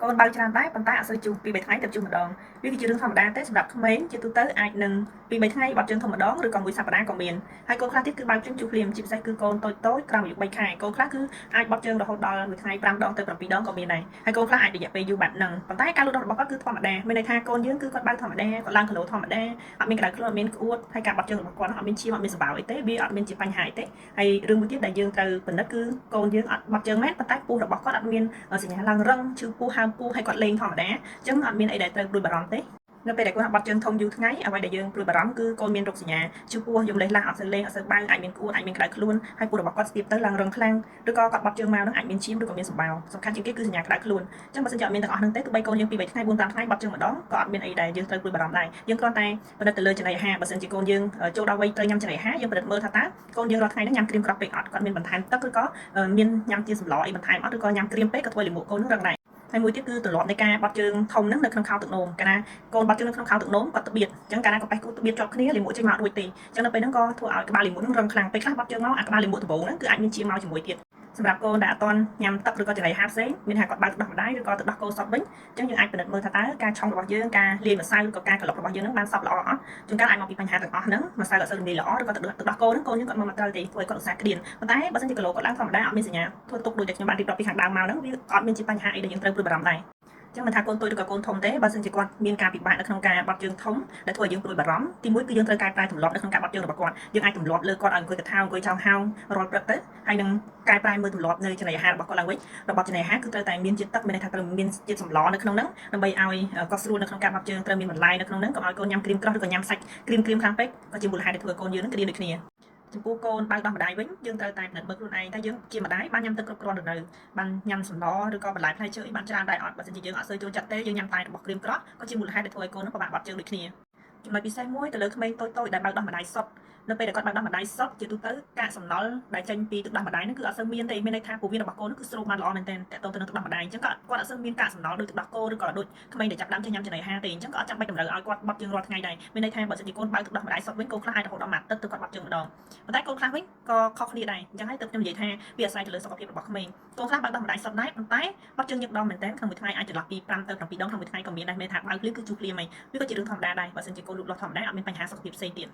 កូនបើកច្រើនដែរប៉ុន្តែអត់សូវជុះពី3ថ្ងៃទៅជុះម្ដងវាគឺជារឿងធម្មតាទេសម្រាប់ក្មេងជាទូទៅអាចនឹងពី3ថ្ងៃបត់ជើងធំម្ដងឬក៏មួយសប្តាហ៍ក៏មានហើយកូនខ្លះទៀតគឺបើកជើងជុះភ្លាមជាពិសេសគឺកូនតូចៗក្រោមអាយុ3ខែកូនខ្លះគឺអាចបត់ជើងរហូតដល់មួយថ្ងៃ5ដងទៅ7ដងក៏មានដែរហើយកូនខ្លះអាចរយៈពេលយូរបែបហ្នឹងប៉ុន្តែការលូតលាស់របស់គាត់គឺធម្មតាមានន័យថាកូនយើងគឺគាត់បើកធម្មតាគាត់ឡើងគីឡូធម្មតាអត់មានក្តៅខ្លួនអត់មានក្អួតហើយការបត់ជើងរបស់គាត់អត់មានឈាមអត់មានសម្បាវអីទេវាអត់មានជាបញ្ហាអីទេហើយរឿងមួយទៀតដែលយើងត្រូវពិនិត្យគឺកូនយើងអត់បត់ជើងមែនប៉ុន្តែពោះរបស់គាត់អត់មានសញ្ញាឡើងរឹងឈឺពោះហើមពោះហើយគាត់លេងធម្មតាអញ្ចឹងអត់មានអីដែលត្រូវព្រួយបារម្ភទេនៅពេលដែលគាត់បត់ជើងធំយូរថ្ងៃអ្វីដែលយើងព្រួយបារម្ភគឺកូនមានរោគសញ្ញាឈឺពោះយំលេសឡាស់អត់សូវលេងអត់សូវបើអាចមានក្អួតអាចមានក្តៅខ្លួនហើយពោះរបស់គាត់ស្ទាបទៅឡើងរឹងខ្លាំងឬក៏គាត់បត់ជើងមកនឹងអាចមានឈាមឬក៏មានសម្បាវសំខាន់ជាងគេគឺសញ្ញាក្តៅខ្លួនអញ្ចឹងបើសិនជាអត់មានទាំងអស់ហ្នឹងទេទោះបីកូនយើងពី3ថ្ងៃ4 5ថ្ងៃបត់ជើងម្ដងក៏អត់មានអីដែលយើងត្រូវព្រួយបារម្ភដែរយើងគ្រាន់តែពិនិត្យទៅលើចំណីអាហារបើសិនជាកូនយើងចូលដល់វ័យត្រូវញ៉ាំចំណីអាហារយើងពិនិត្យមើលថាតើកូនយើងរាល់ថ្ងៃនេះញ៉ាំគ្រីមក្រប់ពេកអត់គាត់មានបន្ថែមទឹកឬក៏មានញ៉ាំជាសម្លអីបន្ថែមអត់ឬក៏ញ៉ាំគ្រីមពេកក៏ធ្វើឲ្យលាមកកូននឹងរឹងដែរហើយមួយទៀតគឺទម្លាប់នៃការបត់ជើងធំហ្នឹងនៅក្នុងខោទឹកនោមកាលណាកូនបត់ជើងនៅក្នុងខោទឹកនោមគាត់ត្បៀតអញ្ចឹងកាលណាកប៉េះគូត្បៀតជាប់គ្នាលាមកចេញមករួចទេអញ្ចឹងនៅពេលហ្នឹងក៏ធ្វើឲ្យក្បាលលាមកហ្នឹងរឹងខ្លាំងពេលខ្លះបត់ជើងមកអាក្បាលលាមកដំបូងហ្នឹងគឺអាចមានឈាមមកជាមួយទៀតសម្រាប់កូនដែលអត់ទាន់ញ៉ាំទឹកឬក៏ចំណីអាហារផ្សេងមានថាគាត់បើកទឹកដោះម្ដាយឬក៏ទឹកដោះគោសពវិញអញ្ចឹងយើងអាចពិនិត្យមើលថាតើការឆុងរបស់យើងការលាយម្សៅឬក៏ការក្លុករបស់យើងហ្នឹងបានសពល្អអត់ជួនកាលអាចមកពីបញ្ហាទាំងអស់ហ្នឹងម្សៅអត់សូវរំលាយល្អឬក៏ទឹកដោះគោហ្នឹងកូនយើងគាត់មកត្រូវទេធ្វើឲ្យគាត់ឧស្សាហ៍ក្តៀនប៉ុន្តែបើសិនជាគីឡូគាត់ឡើងធម្មតាអត់មានសញ្ញាធ្វើទុកដូចតែខ្ញុំបានរៀបរាប់ពីខាងដើមមកហ្នឹងវាអត់មានជាបញ្ហាអីដែលយើងត្រូវព្រួយបារម្ភដែរចឹងមិនថាកូនតូចឬក៏កូនធំទេបើសិនជាគាត់មានការពិបាកនៅក្នុងការបត់ជើងធំដែលធ្វើឲ្យយើងព្រួយបារម្ភទីមួយគឺយើងត្រូវកែប្រែទម្លាប់នៅក្នុងការបត់ជើងរបស់គាត់យើងអាចទម្លាប់លើគាត់ឲ្យអង្គុយកថាអង្គុយចោលហោងរាល់ព្រឹកទៅហើយនឹងកែប្រែមើលទម្លាប់នៅចំណីអាហាររបស់គាត់ឡើងវិញរបបចំណីអាហារគឺត្រូវតែមានជាតិទឹកមានន័យថាត្រូវមានជាតិសម្លនៅក្នុងហ្នឹងដើម្បីឲ្យគាត់ស្រួលនៅក្នុងការបត់ជើងត្រូវមានបន្លែនៅក្នុងហ្នឹងកុំឲ្យកូនញ៉ាំគ្រីមក្រោះឬក៏ញ៉ាំសាច់គ្រីមខ្លាំងពេកក៏ជាមូលហេតុដែលធ្វើឲ្យកូនយើងនឹងក្តៀនដូចគ្នាចំពោះកូនបើកដោះម្ដាយវិញយើងត្រូវតែពិនិត្យមើលខ្លួនឯងថាយើងជាម្ដាយបានញ៉ាំទឹកគ្រប់គ្រាន់ឬនៅបានញ៉ាំសម្លឬក៏បន្លែផ្លែឈើអីបានច្រើនដែរអត់បើសិនជាយើងអត់សូវចូលចិត្តទេយើងញ៉ាំតែរបស់គ្រីមក្រោះក៏ជាមូលហេតុដែលធ្វើឲ្យកូននឹងពិបាកបត់ជើងដូចគ្នាចំណុចពិសេសមួយទៅលើក្មេងតូចៗដែលបើកដោះម្ដាយសុទ្ធនៅពេលដែលគាត់បើកដោះម្ដាយសុទ្ធជាទូទៅកាកសំណល់ដែលចេញពីទឹកដោះម្ដាយហ្នឹងគឺអត់សូវមានទេមានន័យថាពោះវៀនរបស់កូនហ្នឹងគឺស្រូបបានល្អមែនទែនតើតទៅនឹងទឹកដោះម្ដាយអញ្ចឹងគាត់អត់សូវមានកាកសំណល់ដូចទឹកដោះគោឬក៏ដូចក្មេងដែលចាប់ដើមចេះញ៉ាំចំណីអាហារទេអញ្ចឹងក៏អត់ចាំបាច់តម្រូវឲ្យគាត់បត់ជើងរាល់ថ្ងៃដែរមានន័យថាបើសិនជាកូនបើកទឹកដោះម្ដាយសុទ្ធវិញកូនខ្លះអាចរហូតដល់មួយអាទិត្យទើបគាត់បត់ជើងម្ដងប៉ុន្តែកូនខ្លះវិញក៏ខុសគ្នាដែរអញ្ចឹងហើយទើបខ្ញុំនិយាយថាវាអាស្រ័យទៅលើសុខភាពរបស់ក្មេងកូនខ្លះបើកដោះម្ដាយសុទ្ធដែរប៉ុន្តែបត់ជើងញឹកម្ដងមែនទែនក្នុងមួយថ្ងៃអាចចន្លោះពី5ទៅ7ដងក្នុងមួយថ្ងៃក៏មានដែរមានថាបើកភ្លាមគឺជុះភ្លាមហីវាក៏ជារឿងធម្មតាដែរបើសិនជាកូនលូតលាស់ធម្មតាអត់មានបញ្ហាសុខភាពផ្សេងទៀត